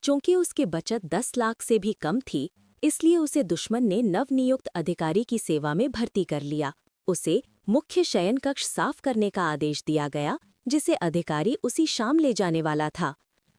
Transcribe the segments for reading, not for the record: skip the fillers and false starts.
चूंकि उसकी बचत 10 लाख से भी कम थी, इसलिए उसे दुश्मन ने नवनियुक्त अधिकारी की सेवा में भर्ती कर लिया। उसे मुख्य शयन कक्ष साफ करने का आदेश दिया गया, जिसे अधिकारी उसी शाम ले जाने वाला था।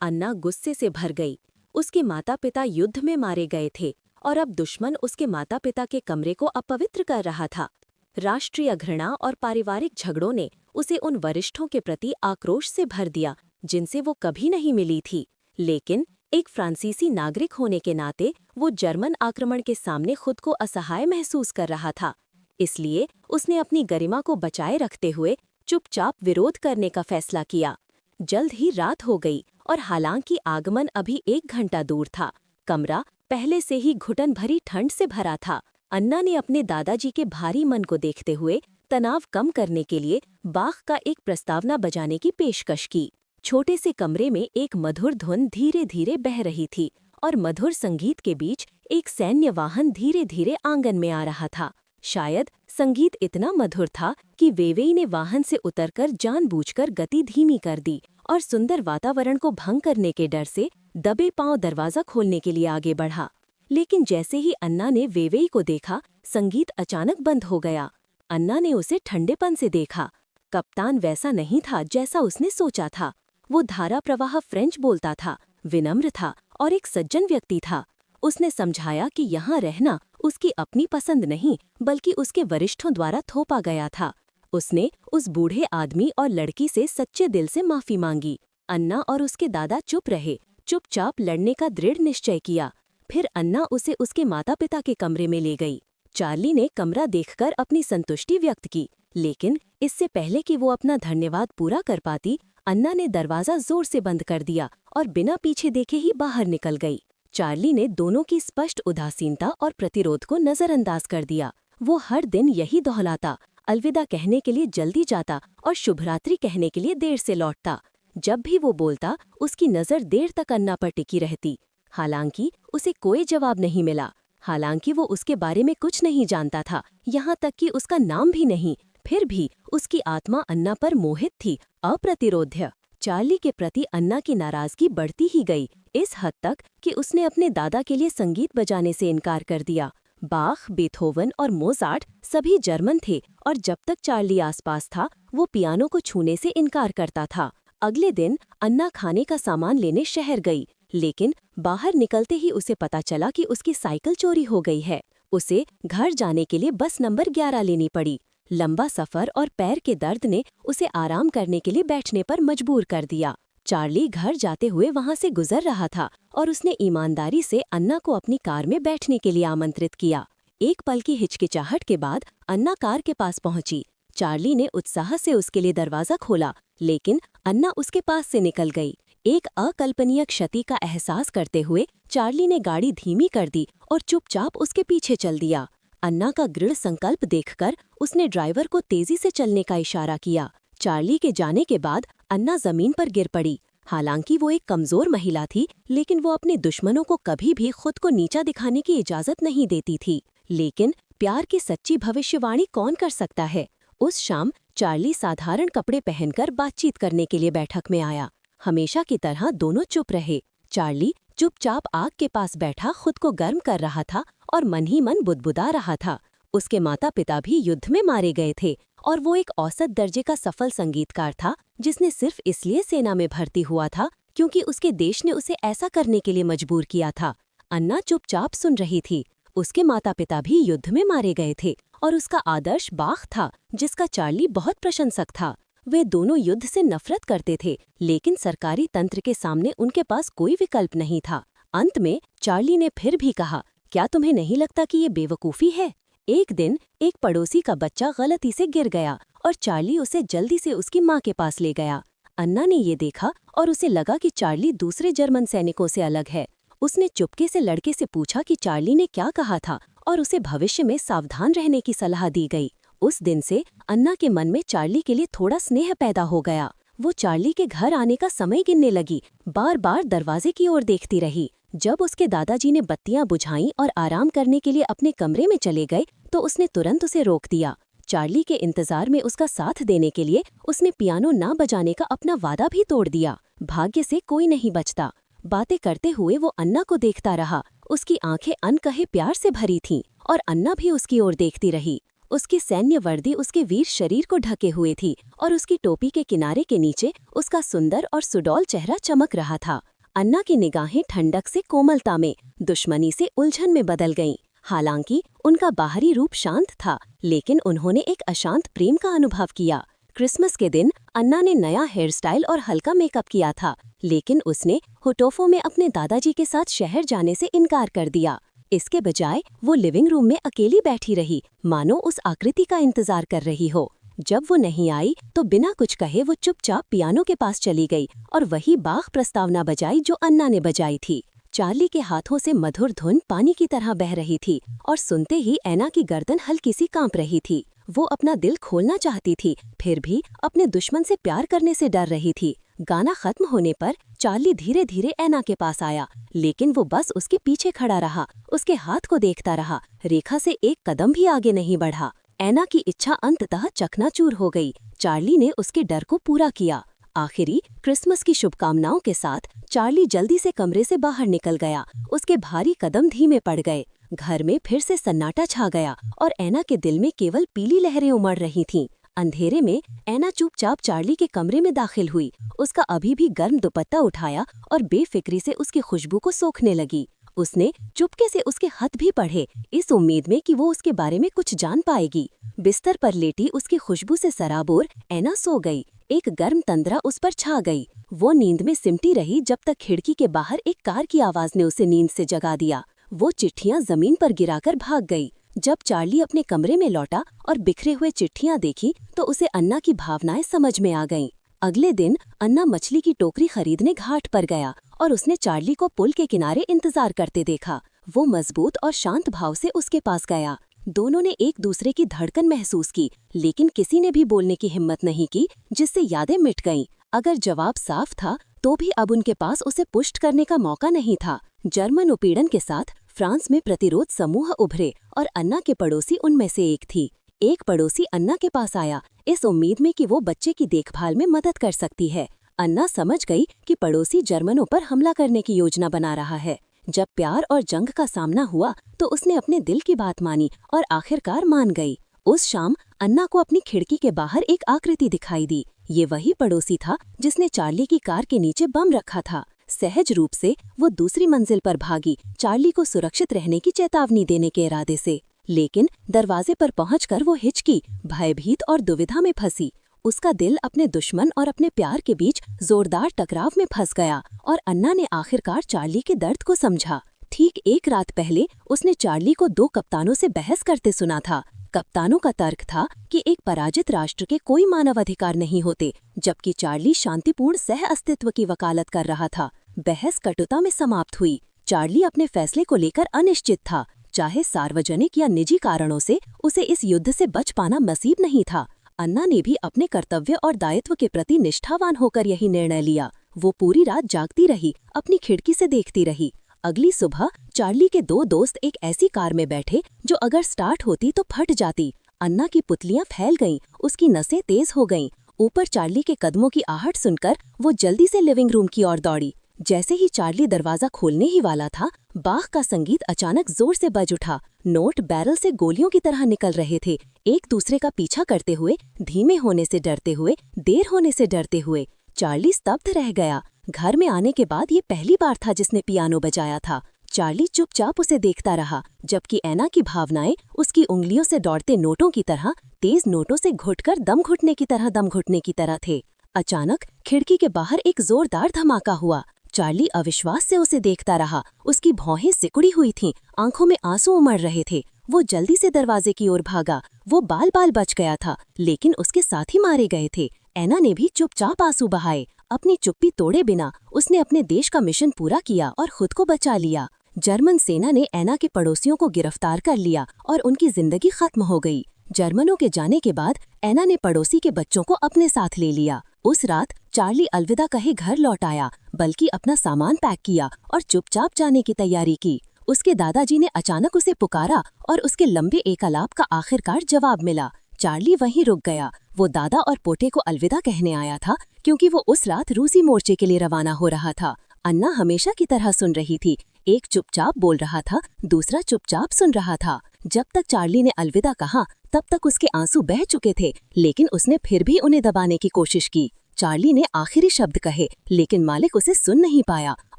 अन्ना गुस्से से भर गई। उसके माता पिता युद्ध में मारे गए थे और अब दुश्मन उसके माता पिता के कमरे को अपवित्र कर रहा था। राष्ट्रीय घृणा और पारिवारिक झगड़ों ने उसे उन वरिष्ठों के प्रति आक्रोश से भर दिया जिनसे वो कभी नहीं मिली थी। लेकिन एक फ्रांसीसी नागरिक होने के नाते वो जर्मन आक्रमण के सामने खुद को असहाय महसूस कर रहा था। इसलिए उसने अपनी गरिमा को बचाए रखते हुए चुपचाप विरोध करने का फैसला किया। जल्द ही रात हो गई और हालांकि आगमन अभी 1 घंटा दूर था, कमरा पहले से ही घुटन भरी ठंड से भरा था। अन्ना ने अपने दादाजी के भारी मन को देखते हुए तनाव कम करने के लिए बाख का एक प्रस्तावना बजाने की पेशकश की। छोटे से कमरे में एक मधुर धुन धीरे धीरे बह रही थी और मधुर संगीत के बीच एक सैन्य वाहन धीरे धीरे आंगन में आ रहा था। शायद संगीत इतना मधुर था कि वेवेई ने वाहन से उतरकर जानबूझकर गति धीमी कर दी और सुंदर वातावरण को भंग करने के डर से दबे पांव दरवाजा खोलने के लिए आगे बढ़ा। लेकिन जैसे ही अन्ना ने वेवेई को देखा, संगीत अचानक बंद हो गया। अन्ना ने उसे ठंडेपन से देखा। कप्तान वैसा नहीं था जैसा उसने सोचा था। वो धारा प्रवाह फ्रेंच बोलता था, विनम्र था और एक सज्जन व्यक्ति था। उसने समझाया कि यहाँ रहना उसकी अपनी पसंद नहीं बल्कि उसके वरिष्ठों द्वारा थोपा गया था। उसने उस बूढ़े आदमी और लड़की से सच्चे दिल से माफी मांगी। अन्ना और उसके दादा चुप रहे, चुपचाप लड़ने का दृढ़ निश्चय किया। फिर अन्ना उसे उसके माता पिता के कमरे में ले गई। चार्ली ने कमरा देखकर अपनी संतुष्टि व्यक्त की, लेकिन इससे पहले कि वो अपना धन्यवाद पूरा कर पाती, अन्ना ने दरवाजा जोर से बंद कर दिया और बिना पीछे देखे ही बाहर निकल गई। चार्ली ने दोनों की स्पष्ट उदासीनता और प्रतिरोध को नजरअंदाज कर दिया। वो हर दिन यही दोहराता, अलविदा कहने के लिए जल्दी जाता और शुभरात्रि कहने के लिए देर से लौटता। जब भी वो बोलता, उसकी नज़र देर तक अन्ना पर टिकी रहती। हालांकि उसे कोई जवाब नहीं मिला। हालांकि वो उसके बारे में कुछ नहीं जानता था, यहाँ तक कि उसका नाम भी नहीं। फिर भी उसकी आत्मा अन्ना पर मोहित थी, अप्रतिरोध्य। चार्ली के प्रति अन्ना की नाराजगी बढ़ती ही गई, इस हद तक कि उसने अपने दादा के लिए संगीत बजाने से इनकार कर दिया। बाख, बेथोवन और मोजार्ट सभी जर्मन थे और जब तक चार्ली आसपास था, वो पियानो को छूने से इनकार करता था। अगले दिन अन्ना खाने का सामान लेने शहर गई, लेकिन बाहर निकलते ही उसे पता चला कि उसकी साइकिल चोरी हो गई है। उसे घर जाने के लिए बस नंबर 11 लेनी पड़ी। लंबा सफर और पैर के दर्द ने उसे आराम करने के लिए बैठने पर मजबूर कर दिया। चार्ली घर जाते हुए वहां से गुजर रहा था और उसने ईमानदारी से अन्ना को अपनी कार में बैठने के लिए आमंत्रित किया। एक पल की हिचकिचाहट के बाद अन्ना कार के पास पहुंची। चार्ली ने उत्साह से उसके लिए दरवाजा खोला, लेकिन अन्ना उसके पास से निकल गई। एक अकल्पनीय क्षति का एहसास करते हुए चार्ली ने गाड़ी धीमी कर दी और चुपचाप उसके पीछे चल दिया। अन्ना का दृढ़ संकल्प देखकर उसने ड्राइवर को तेजी से चलने का इशारा किया। चार्ली के जाने के बाद अन्ना जमीन पर गिर पड़ी। हालांकि वो एक कमजोर महिला थी, लेकिन वो अपने दुश्मनों को कभी भी खुद को नीचा दिखाने की इजाजत नहीं देती थी। लेकिन प्यार की सच्ची भविष्यवाणी कौन कर सकता है? उस शाम चार्ली साधारण कपड़े पहनकर बातचीत करने के लिए बैठक में आया। हमेशा की तरह दोनों चुप रहे। चार्ली चुपचाप आग के पास बैठा खुद को गर्म कर रहा था और मन ही मन बुदबुदा रहा था। उसके माता पिता भी युद्ध में मारे गए थे और वो एक औसत दर्जे का सफल संगीतकार था, जिसने सिर्फ इसलिए सेना में भर्ती हुआ था क्योंकि उसके देश ने उसे ऐसा करने के लिए मजबूर किया था। अन्ना चुपचाप सुन रही थी। उसके माता पिता भी युद्ध में मारे गए थे और उसका आदर्श बाख था, जिसका चार्ली बहुत प्रशंसक था। वे दोनों युद्ध से नफरत करते थे, लेकिन सरकारी तंत्र के सामने उनके पास कोई विकल्प नहीं था। अंत में चार्ली ने फिर भी कहा, क्या तुम्हें नहीं लगता कि ये बेवकूफ़ी है? एक दिन एक पड़ोसी का बच्चा गलती से गिर गया और चार्ली उसे जल्दी से उसकी माँ के पास ले गया। अन्ना ने ये देखा और उसे लगा कि चार्ली दूसरे जर्मन सैनिकों से अलग है। उसने चुपके से लड़के से पूछा कि चार्ली ने क्या कहा था और उसे भविष्य में सावधान रहने की सलाह दी गई। उस दिन से अन्ना के मन में चार्ली के लिए थोड़ा स्नेह पैदा हो गया। वो चार्ली के घर आने का समय गिनने लगी, बार बार दरवाजे की ओर देखती रही। जब उसके दादाजी ने बत्तियां बुझाईं और आराम करने के लिए अपने कमरे में चले गए, तो उसने तुरंत उसे रोक दिया। चार्ली के इंतजार में उसका साथ देने के लिए उसने पियानो ना बजाने का अपना वादा भी तोड़ दिया। भाग्य से कोई नहीं बचता। बातें करते हुए वो अन्ना को देखता रहा। उसकी आंखें अनकहे प्यार से भरी थीं और अन्ना भी उसकी ओर देखती रही। उसकी सैन्य वर्दी उसके वीर शरीर को ढके हुए थी और उसकी टोपी के किनारे के नीचे उसका सुंदर और सुडौल चेहरा चमक रहा था। अन्ना की निगाहें ठंडक से कोमलता में, दुश्मनी से उलझन में बदल गईं। हालांकि उनका बाहरी रूप शांत था, लेकिन उन्होंने एक अशांत प्रेम का अनुभव किया। क्रिसमस के दिन अन्ना ने नया हेयर स्टाइल और हल्का मेकअप किया था, लेकिन उसने हुटोफो में अपने दादाजी के साथ शहर जाने से इनकार कर दिया। इसके बजाय वो लिविंग रूम में अकेली बैठी रही, मानो उस आकृति का इंतजार कर रही हो। जब वो नहीं आई तो बिना कुछ कहे वो चुपचाप पियानो के पास चली गई और वही बाख प्रस्तावना बजाई जो अन्ना ने बजाई थी। चार्ली के हाथों से मधुर धुन पानी की तरह बह रही थी और सुनते ही ऐना की गर्दन हल्की सी कांप रही थी। वो अपना दिल खोलना चाहती थी, फिर भी अपने दुश्मन से प्यार करने से डर रही थी। गाना खत्म होने पर चार्ली धीरे धीरे ऐना के पास आया, लेकिन वो बस उसके पीछे खड़ा रहा, उसके हाथ को देखता रहा, रेखा से एक कदम भी आगे नहीं बढ़ा। ऐना की इच्छा अंततः चकनाचूर हो गई। चार्ली ने उसके डर को पूरा किया। आखिरी क्रिसमस की शुभकामनाओं के साथ चार्ली जल्दी से कमरे से बाहर निकल गया। उसके भारी कदम धीमे पड़ गए। घर में फिर से सन्नाटा छा गया और ऐना के दिल में केवल पीली लहरें उमड़ रही थीं। अंधेरे में ऐना चुपचाप चार्ली के कमरे में दाखिल हुई। उसका अभी भी गर्म दुपट्टा उठाया और बेफिक्री से उसकी खुशबू को सोखने लगी। उसने चुपके से उसके खत भी पढ़े, इस उम्मीद में कि वो उसके बारे में कुछ जान पाएगी। बिस्तर पर लेटी उसकी खुशबू से सराबोर ऐना सो गई। एक गर्म तंद्रा उस पर छा गई। वो नींद में सिमटी रही जब तक खिड़की के बाहर एक कार की आवाज ने उसे नींद से जगा दिया। वो चिट्ठियां जमीन पर गिराकर भाग गई। जब चार्ली अपने कमरे में लौटा और बिखरे हुए चिट्ठियां देखी तो उसे अन्ना की भावनाएं समझ में आ गईं। अगले दिन अन्ना मछली की टोकरी खरीदने घाट पर गया और उसने चार्ली को पुल के किनारे इंतजार करते देखा। वो मजबूत और शांत भाव से उसके पास गया। दोनों ने एक दूसरे की धड़कन महसूस की, लेकिन किसी ने भी बोलने की हिम्मत नहीं की, जिससे यादें मिट गईं। अगर जवाब साफ था तो भी अब उनके पास उसे पुष्ट करने का मौका नहीं था। जर्मन उत्पीड़न के साथ फ्रांस में प्रतिरोध समूह उभरे और अन्ना के पड़ोसी उनमें से एक थी। एक पड़ोसी अन्ना के पास आया, इस उम्मीद में कि वो बच्चे की देखभाल में मदद कर सकती है। अन्ना समझ गई कि पड़ोसी जर्मनों पर हमला करने की योजना बना रहा है। जब प्यार और जंग का सामना हुआ तो उसने अपने दिल की बात मानी और आखिरकार मान गई। उस शाम अन्ना को अपनी खिड़की के बाहर एक आकृति दिखाई दी। ये वही पड़ोसी था जिसने चार्ली की कार के नीचे बम रखा था। सहज रूप से वो दूसरी मंजिल पर भागी, चार्ली को सुरक्षित रहने की चेतावनी देने के इरादे से। लेकिन दरवाजे पर पहुंचकर वो हिचकी, भयभीत और दुविधा में फंसी। उसका दिल अपने दुश्मन और अपने प्यार के बीच जोरदार टकराव में फंस गया और अन्ना ने आखिरकार चार्ली के दर्द को समझा। ठीक एक रात पहले उसने चार्ली को दो कप्तानों से बहस करते सुना था। कप्तानों का तर्क था कि एक पराजित राष्ट्र के कोई मानव अधिकार नहीं होते, जबकि चार्ली शांतिपूर्ण सह अस्तित्व की वकालत कर रहा था। बहस कटुता में समाप्त हुई। चार्ली अपने फैसले को लेकर अनिश्चित था। चाहे सार्वजनिक या निजी कारणों से उसे इस युद्ध से बच पाना नसीब नहीं था। अन्ना ने भी अपने कर्तव्य और दायित्व के प्रति निष्ठावान होकर यही निर्णय लिया। वो पूरी रात जागती रही, अपनी खिड़की से देखती रही। अगली सुबह चार्ली के दो दोस्त एक ऐसी कार में बैठे जो अगर स्टार्ट होती तो फट जाती। अन्ना की पुतलियां फैल गईं, उसकी नसें तेज हो गईं। ऊपर चार्ली के कदमों की आहट सुनकर वो जल्दी से लिविंग रूम की ओर दौड़ी। जैसे ही चार्ली दरवाजा खोलने ही वाला था, बाख का संगीत अचानक जोर से बज उठा। नोट बैरल से गोलियों की तरह निकल रहे थे, एक दूसरे का पीछा करते हुए, धीमे होने से डरते हुए, देर होने से डरते हुए। चार्ली स्तब्ध रह गया। घर में आने के बाद ये पहली बार था जिसने पियानो बजाया था। चार्ली चुपचाप उसे देखता रहा, जबकि ऐना की भावनाएं उसकी उंगलियों से दौड़ते नोटों की तरह, तेज नोटों से घुटकर दम घुटने की तरह थे। अचानक खिड़की के बाहर एक जोरदार धमाका हुआ। चार्ली अविश्वास से उसे देखता रहा। उसकी भौहें सिकुड़ी हुई थीं, आंखों में आंसू उमड़ रहे थे। वो जल्दी से दरवाजे की ओर भागा। वो बाल बाल बच गया था, लेकिन उसके साथी मारे गए थे। ऐना ने भी चुपचाप आंसू बहाए। अपनी चुप्पी तोड़े बिना उसने अपने देश का मिशन पूरा किया और खुद को बचा लिया। जर्मन सेना ने ऐना के पड़ोसियों को गिरफ्तार कर लिया और उनकी जिंदगी खत्म हो गई। जर्मनों के जाने के बाद ऐना ने पड़ोसी के बच्चों को अपने साथ ले लिया। उस रात चार्ली अलविदा कहे घर लौट आया, बल्कि अपना सामान पैक किया और चुपचाप जाने की तैयारी की। उसके दादाजी ने अचानक उसे पुकारा और उसके लंबे एकालाप का आखिरकार जवाब मिला। चार्ली वहीं रुक गया। वो दादा और पोते को अलविदा कहने आया था, क्योंकि वो उस रात रूसी मोर्चे के लिए रवाना हो रहा था। अन्ना हमेशा की तरह सुन रही थी। एक चुपचाप बोल रहा था, दूसरा चुपचाप सुन रहा था। जब तक चार्ली ने अलविदा कहा तब तक उसके आंसू बह चुके थे, लेकिन उसने फिर भी उन्हें दबाने की कोशिश की। चार्ली ने आखिरी शब्द कहे, लेकिन मालिक उसे सुन नहीं पाया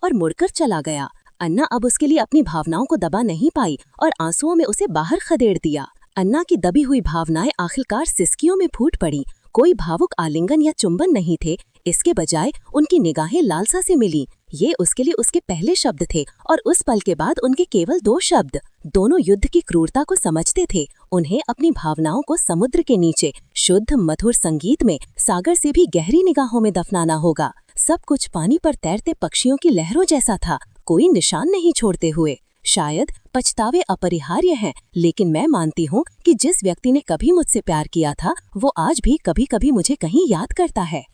और मुड़कर चला गया। अन्ना अब उसके लिए अपनी भावनाओं को दबा नहीं पाई और आंसुओं में उसे बाहर खदेड़ दिया। अन्ना की दबी हुई भावनाएं आखिरकार सिसकियों में फूट पड़ी। कोई भावुक आलिंगन या चुंबन नहीं थे, इसके बजाय उनकी निगाहें लालसा से मिली। ये उसके लिए उसके पहले शब्द थे और उस पल के बाद उनके केवल 2 शब्द। दोनों युद्ध की क्रूरता को समझते थे। उन्हें अपनी भावनाओं को समुद्र के नीचे शुद्ध मधुर संगीत में सागर से भी गहरी निगाहों में दफनाना होगा। सब कुछ पानी पर तैरते पक्षियों की लहरों जैसा था, कोई निशान नहीं छोड़ते हुए। शायद पछतावे अपरिहार्य हैं, लेकिन मैं मानती हूँ कि जिस व्यक्ति ने कभी मुझसे प्यार किया था वो आज भी कभी-कभी मुझे कहीं याद करता है।